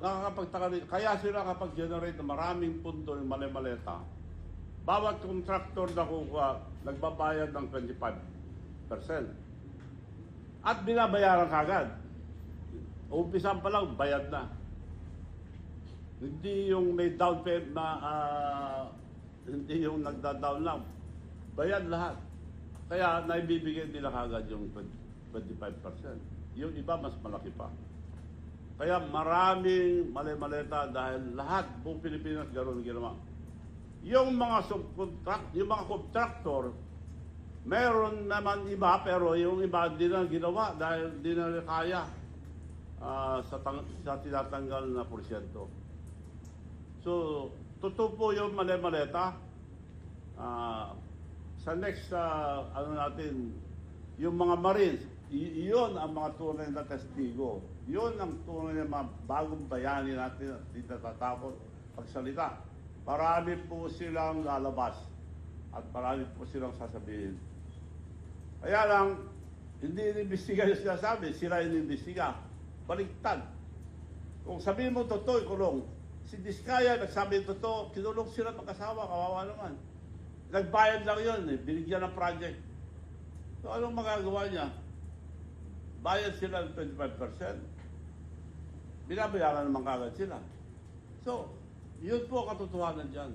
nakakapagtaka rin, kaya sila kapag generate ng maraming pundo yung mali-maleta, bawat contractor na kukuha, nagbabayad ng 25%. At binabayaran kagad. Umpisan pa lang, bayad na. Hindi yung may down payment na, hindi yung nagda-down lang. Bayad lahat. Kaya naibibigay nila kagad yung 25%. Yung iba mas malaki pa. Kaya maraming mali-maleta dahil lahat buong Pilipinas gano'n ginawa. Yung mga yung mga contractor, meron naman iba pero yung iba hindi na ginawa dahil hindi na kaya sa tinatanggal na porsyento. So, totoo po yung mali-maleta. Sa next, ano natin, yung mga Marines, iyon ang mga tunay na testigo. Yun ang tunay na mga bagong bayani natin at hindi natatakot pagsalita. Marami po silang lalabas at marami po silang sasabihin. Kaya lang, hindi inimbestiga yung sinasabi, sila inimbestiga. Baliktad. Kung sabihin mo totoo, ikulong. Si Diskaya, nagsabi totoo, kinulong sila mag-asawa, kawawa naman. Nagbayad lang yun, binigyan ng project. So anong magagawa niya? Bayad sila ng 25%. Binabayaran naman kagad sila. So, yun po ang katotohanan dyan.